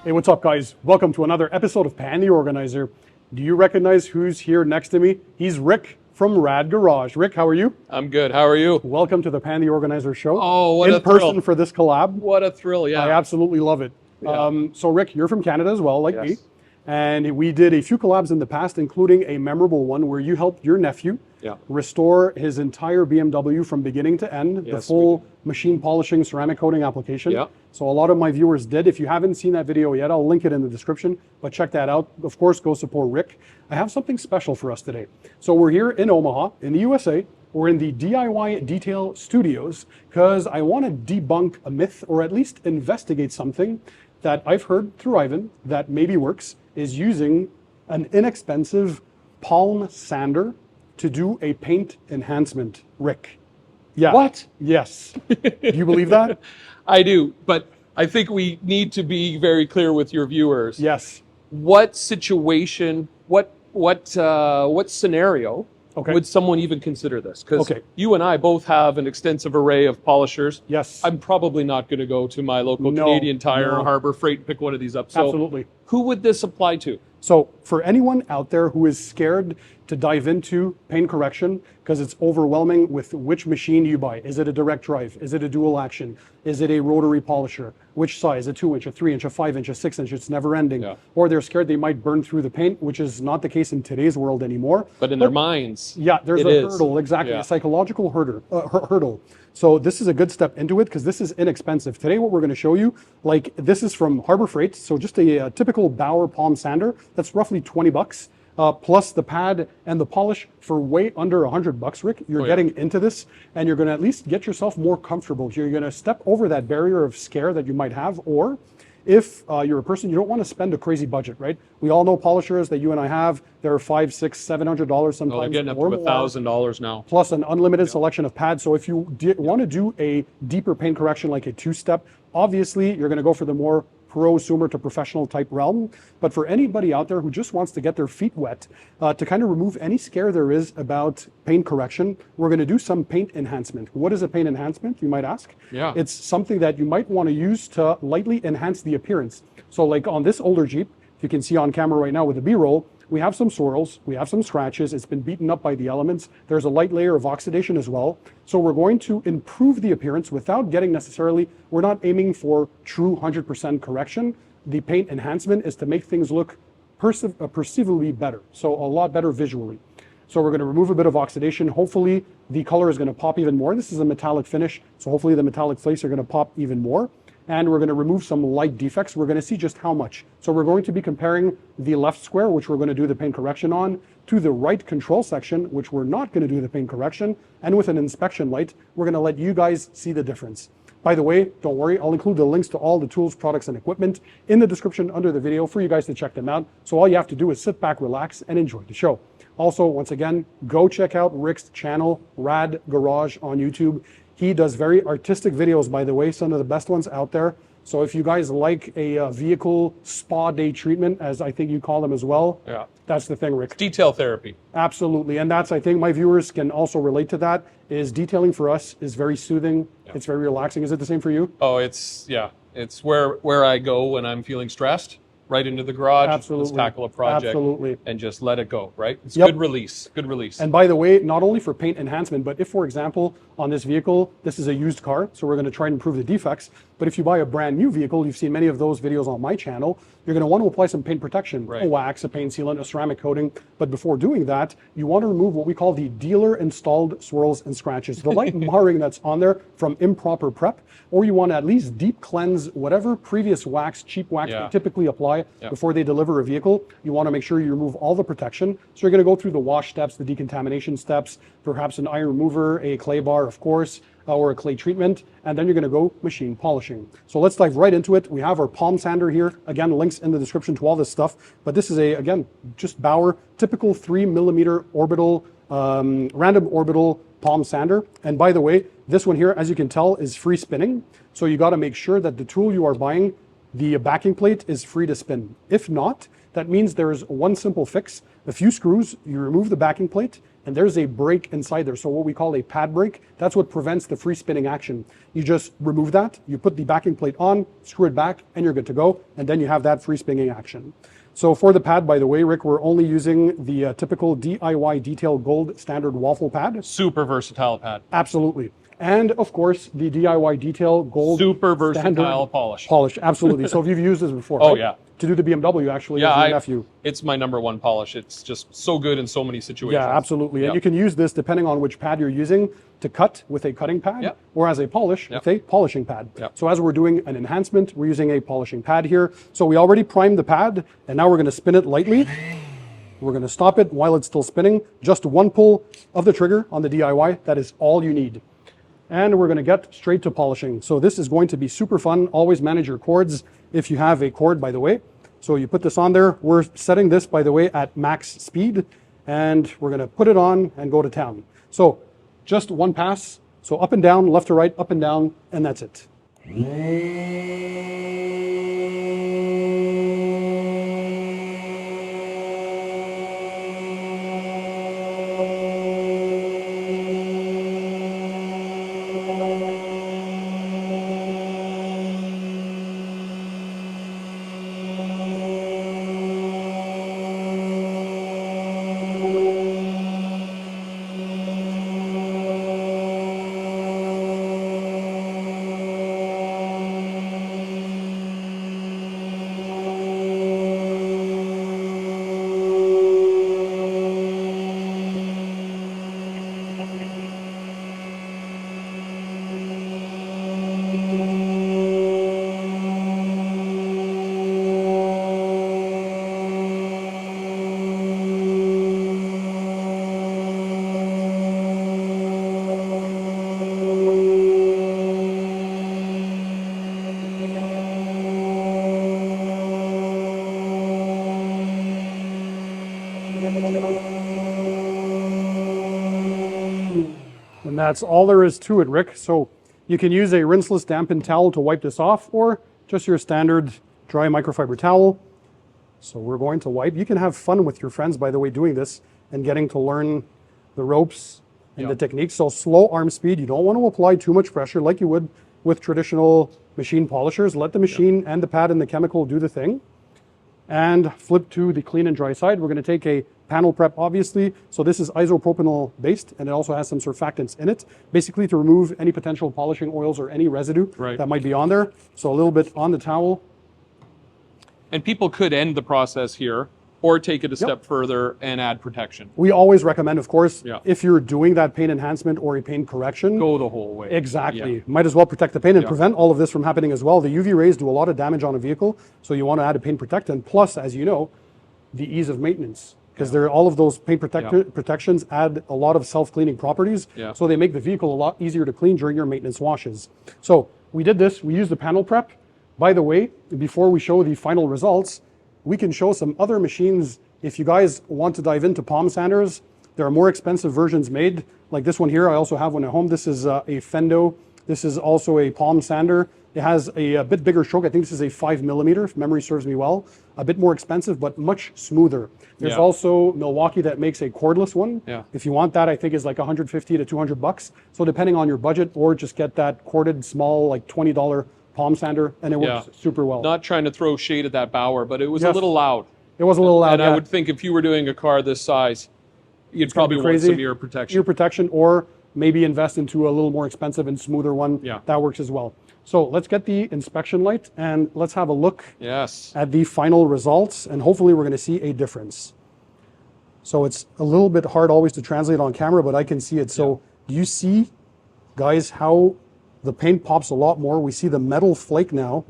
Hey, what's up, guys? Welcome to another episode of Pan the Organizer. Do you recognize who's here next to me? He's Rick from RAD Garage. Rick, how are you? I'm good. How are you? Welcome to the Pan the Organizer show. Oh, what a in person thrill. for this collab. What a thrill, yeah. I absolutely love it. Yeah. So, Rick, you're from Canada as well, like me. Yes. And we did a few collabs in the past, including a memorable one where you helped your nephew Yeah. restore his entire BMW from beginning to end, the Yes, full machine polishing ceramic coating application. Yeah. So a lot of my viewers did. If you haven't seen that video yet, I'll link it in the description, but check that out. Of course, go support Rick. I have something special for us today. So we're here in Omaha, in the USA. We're in the DIY Detail Studios because I want to debunk a myth, or at least investigate something that I've heard through Ivan that maybe works, is using an inexpensive palm sander to do a paint enhancement. Rick. Yeah. What? Yes. Do you believe that? I do, but I think we need to be very clear with your viewers. Yes. What situation, what scenario Okay. would someone even consider this? Because Okay. you and I both have an extensive array of polishers. Yes. I'm probably not going to go to my local No, Canadian Tire no. or Harbor Freight and pick one of these up. So Absolutely. who would this apply to? So for anyone out there who is scared to dive into paint correction because it's overwhelming with which machine you buy, is it a direct drive? Is it a dual action? Is it a rotary polisher? Which size? A 2-inch, a 3-inch, a 5-inch, a 6-inch? It's never ending. Yeah. Or they're scared they might burn through the paint, which is not the case in today's world anymore. But in their minds, Yeah, there's it a is. hurdle, exactly, Yeah. a psychological hurdle. So this is a good step into it because this is inexpensive. Today, what we're going to show you, like this is from Harbor Freight, so just a typical Bauer palm sander. That's roughly 20 bucks, plus the pad and the polish for way under 100 bucks. Rick, you're yeah. getting into this, and you're going to at least get yourself more comfortable. You're going to step over that barrier of scare that you might have, or if you're a person you don't want to spend a crazy budget, right? We all know polishers that you and I have. They're $500, $600, $700 sometimes. Oh, they're getting up or to more, $1,000 now. plus an unlimited selection of pads. So if you want to do a deeper paint correction, like a two-step, obviously you're going to go for the more prosumer to professional type realm. But for anybody out there who just wants to get their feet wet, to kind of remove any scare there is about paint correction, we're going to do some paint enhancement. What is a paint enhancement, you might ask? Yeah. It's something that you might want to use to lightly enhance the appearance. So like on this older Jeep, you can see on camera right now with the B-roll, we have some swirls, we have some scratches, it's been beaten up by the elements. There's a light layer of oxidation as well. So we're going to improve the appearance without getting necessarily, we're not aiming for true 100% correction. The paint enhancement is to make things look perceivably better, so a lot better visually. So we're going to remove a bit of oxidation. Hopefully the color is going to pop even more. This is a metallic finish, so hopefully the metallic flakes are going to pop even more. And we're going to remove some light defects. We're going to see just how much. So we're going to be comparing the left square, which we're going to do the paint correction on, to the right control section, which we're not going to do the paint correction. And with an inspection light, we're going to let you guys see the difference. By the way, don't worry, I'll include the links to all the tools, products, and equipment in the description under the video for you guys to check them out. So all you have to do is sit back, relax, and enjoy the show. Also, once again, go check out Rick's channel, RAD Garage on YouTube. He does very artistic videos, by the way, some of the best ones out there. So if you guys like a vehicle spa day treatment, as I think you call them as well, Yeah. that's the thing, Rick. Detail therapy. Absolutely. And that's, I think my viewers can also relate to that, is detailing for us is very soothing. Yeah. It's very relaxing. Is it the same for you? Oh, it's where I go when I'm feeling stressed. Right into the garage. Absolutely. Let's tackle a project. Absolutely. And just let it go, right? It's Yep. good release. Good release. And by the way, not only for paint enhancement, but if, for example, on this vehicle, this is a used car, so we're going to try and improve the defects. But if you buy a brand new vehicle, you've seen many of those videos on my channel, you're going to want to apply some paint protection, Right. a wax, a paint sealant, a ceramic coating. But before doing that, you want to remove what we call the dealer installed swirls and scratches, the light marring that's on there from improper prep, or you want to at least deep cleanse whatever previous wax, cheap wax Yeah. they typically apply Yeah. before they deliver a vehicle. You want to make sure you remove all the protection. So you're going to go through the wash steps, the decontamination steps, perhaps an iron remover, a clay bar, of course, or a clay treatment, and then you're going to go machine polishing. So let's dive right into it. We have our palm sander here. Again, links in the description to all this stuff. But this is again, just Bauer, typical 3mm orbital, random orbital palm sander. And by the way, this one here, as you can tell, is free spinning. So you got to make sure that the tool you are buying, the backing plate, is free to spin. If not, that means there's one simple fix. A few screws, you remove the backing plate, and there's a brake inside there. So what we call a pad brake, that's what prevents the free spinning action. You just remove that, you put the backing plate on, screw it back, and you're good to go. And then you have that free spinning action. So for the pad, by the way, Rick, we're only using the typical DIY Detail Gold standard waffle pad. Super versatile pad. Absolutely. And of course, the DIY Detail Gold Super versatile polish. Polish, absolutely. So if you've used this before, oh right? yeah, to do the BMW actually, yeah, as your nephew. It's my #1 polish. It's just so good in so many situations. Yeah, absolutely. Yep. And you can use this depending on which pad you're using to cut with a cutting pad, yep. or as a polish with a polishing pad. Yep. So as we're doing an enhancement, we're using a polishing pad here. So we already primed the pad, and now we're going to spin it lightly. We're going to stop it while it's still spinning. Just one pull of the trigger on the DIY. That is all you need. And we're going to get straight to polishing. So this is going to be super fun. Always manage your cords if you have a cord, by the way. So you put this on there. We're setting this, by the way, at max speed, and we're going to put it on and go to town. So just one pass. So up and down, left to right, up and down, and that's it. And that's all there is to it, Rick. So you can use a rinseless dampened towel to wipe this off, or just your standard dry microfiber towel. So we're going to wipe. You can have fun with your friends, by the way, doing this and getting to learn the ropes and the techniques. So slow arm speed. You don't want to apply too much pressure like you would with traditional machine polishers. Let the machine and the pad and the chemical do the thing. And flip to the clean and dry side. We're going to take a panel prep, obviously. So this is isopropanol based, and it also has some surfactants in it, basically to remove any potential polishing oils or any residue that might be on there. So a little bit on the towel. And people could end the process here or take it a step further and add protection. We always recommend, of course, if you're doing that paint enhancement or a paint correction, go the whole way. Exactly. Might as well protect the paint and prevent all of this from happening as well. The UV rays do a lot of damage on a vehicle, so you want to add a paint protectant. Plus, as you know, the ease of maintenance, because all of those paint protections add a lot of self-cleaning properties, so they make the vehicle a lot easier to clean during your maintenance washes. So we did this. We used the panel prep. By the way, before we show the final results, we can show some other machines. If you guys want to dive into palm sanders, there are more expensive versions made, like this one here. I also have one at home. This is a Fendo. This is also a palm sander. It has a bit bigger stroke. I think this is a 5mm, if memory serves me well. A bit more expensive, but much smoother. There's also Milwaukee that makes a cordless one. If you want that, I think is like $150 to $200. So depending on your budget, or just get that corded small, like $20 palm sander, and it works super well. Not trying to throw shade at that Bauer, but it was a little loud. It was a little loud, and I would think if you were doing a car this size, you'd probably want some ear protection. Ear protection, or maybe invest into a little more expensive and smoother one. That works as well. So let's get the inspection light and let's have a look at the final results, and hopefully we're going to see a difference. So it's a little bit hard always to translate on camera, but I can see it. So do you see, guys, how the paint pops a lot more? We see the metal flake now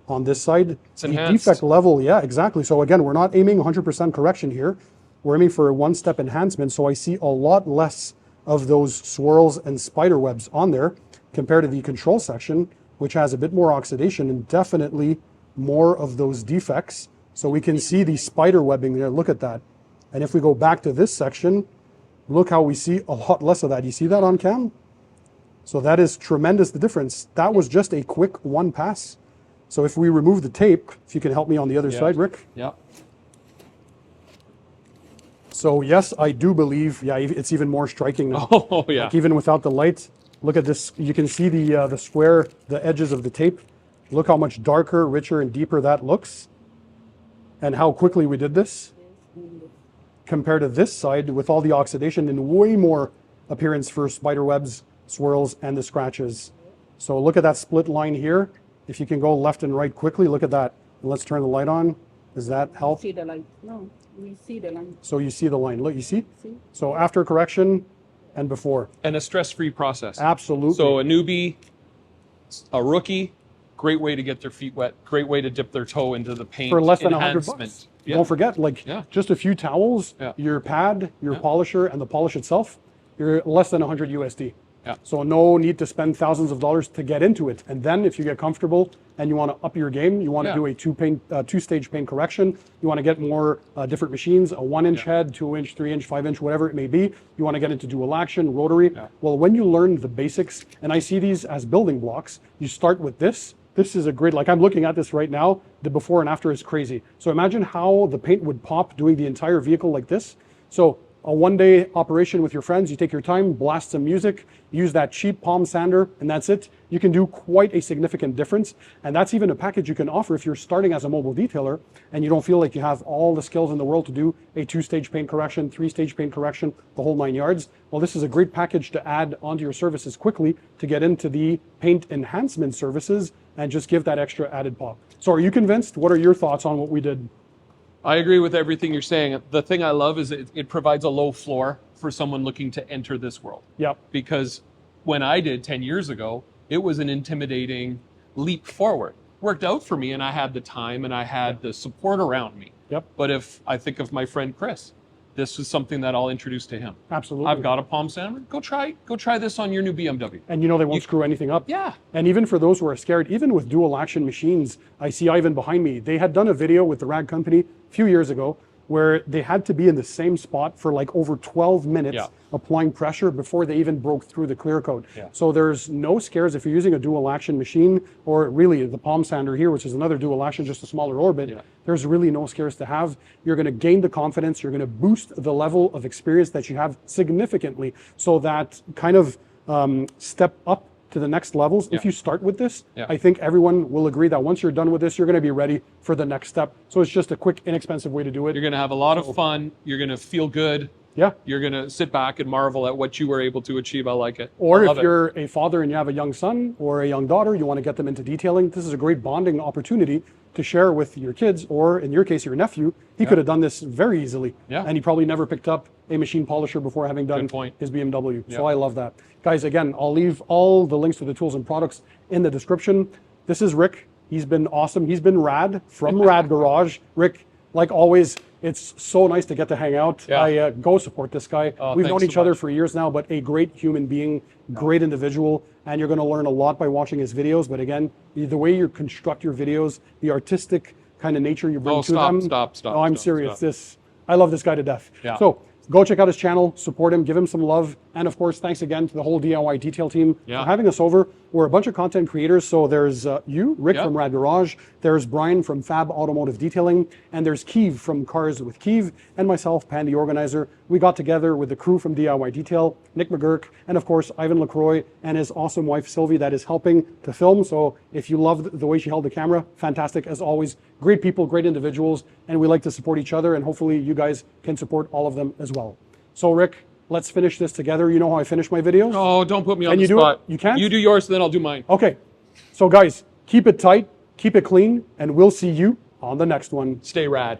on this side. It's enhanced. The defect level, exactly. So again, we're not aiming 100% correction here. We're aiming for a one-step enhancement. So I see a lot less of those swirls and spider webs on there compared to the control section, which has a bit more oxidation and definitely more of those defects. So we can see the spider webbing there. Look at that. And if we go back to this section, look how we see a lot less of that. You see that on cam? So that is tremendous, the difference. That was just a quick one pass. So if we remove the tape, if you can help me on the other side, Rick. So yes, I do believe, yeah, it's even more striking now. Oh, yeah. Like even without the light, look at this. You can see the square, the edges of the tape. Look how much darker, richer, and deeper that looks. And how quickly we did this compared to this side with all the oxidation and way more appearance for spider webs, swirls, and the scratches. So look at that split line here. If you can go left and right quickly, look at that. And let's turn the light on. Does that help? See the light? No, we see the line. So you see the line. Look, you see? See? So after correction and before. And a stress-free process. Absolutely. So a newbie, a rookie, great way to get their feet wet. Great way to dip their toe into the paint. For less than enhancement. $100. Yeah. Don't forget, like just a few towels, your pad, your polisher, and the polish itself, you're less than 100 USD. Yeah. So no need to spend thousands of dollars to get into it. And then if you get comfortable and you want to up your game, you want to do a two-stage paint correction, you want to get more different machines, a 1-inch head, 2-inch, 3-inch, 5-inch, whatever it may be. You want to get into dual action, rotary. Well, when you learn the basics, and I see these as building blocks, you start with this. This is a great, like I'm looking at this right now, the before and after is crazy. So imagine how the paint would pop doing the entire vehicle like this. So a one-day operation with your friends, you take your time, blast some music, use that cheap palm sander, and that's it. You can do quite a significant difference. And that's even a package you can offer if you're starting as a mobile detailer and you don't feel like you have all the skills in the world to do a 2-stage paint correction, 3-stage paint correction, the whole 9 yards. Well, this is a great package to add onto your services quickly to get into the paint enhancement services and just give that extra added pop. So are you convinced? What are your thoughts on what we did? I agree with everything you're saying. The thing I love is it provides a low floor for someone looking to enter this world. Yep. Because when I did 10 years ago, it was an intimidating leap forward. Worked out for me and I had the time and I had the support around me. Yep. But if I think of my friend Chris, this is something that I'll introduce to him. Absolutely. I've got a palm sander. Go try this on your new BMW. And you know they won't screw anything up. Yeah. And even for those who are scared, even with dual action machines, I see Ivan behind me. They had done a video with the RAD company a few years ago where they had to be in the same spot for like over 12 minutes applying pressure before they even broke through the clear coat. So there's no scares if you're using a dual action machine, or really the palm sander here, which is another dual action, just a smaller orbit. There's really no scares to have. You're going to gain the confidence. You're going to boost the level of experience that you have significantly. So that kind of step up to the next levels. If you start with this, I think everyone will agree that once you're done with this, you're going to be ready for the next step. So it's just a quick, inexpensive way to do it. You're going to have a lot of fun. You're going to feel good. Yeah. You're going to sit back and marvel at what you were able to achieve. I like it. Or if you're a father and you have a young son or a young daughter, you want to get them into detailing, this is a great bonding opportunity to share with your kids, or in your case, your nephew. He could have done this very easily. And he probably never picked up a machine polisher before having done his BMW. So I love that. Guys, again, I'll leave all the links to the tools and products in the description. This is Rick. He's been awesome. He's been rad from RAD Garage. Rick, like always, it's so nice to get to hang out. I go support this guy. We've known each other for years now, but a great human being, great individual, and you're going to learn a lot by watching his videos. But again, the way you construct your videos, the artistic kind of nature you bring to them. Stop. Oh, I'm serious. I love this guy to death. So go check out his channel, support him, give him some love. And of course, thanks again to the whole DIY detail team for having us over. We're a bunch of content creators. So there's you, Rick from RAD Garage. There's Brian from Fab Automotive Detailing. And there's Keeve from Cars with Keeve. And myself, Pan the Organizer. We got together with the crew from DIY Detail, Nick McGurk, and of course, Ivan LaCroix and his awesome wife, Sylvie, that is helping to film. So if you loved the way she held the camera, fantastic as always. Great people, great individuals. And we like to support each other. And hopefully you guys can support all of them as well. So Rick, let's finish this together. You know how I finish my videos? Oh, don't put me on Can the you spot. do it? You can't? You do yours, then I'll do mine. Okay. So guys, keep it tight, keep it clean, and we'll see you on the next one. Stay rad.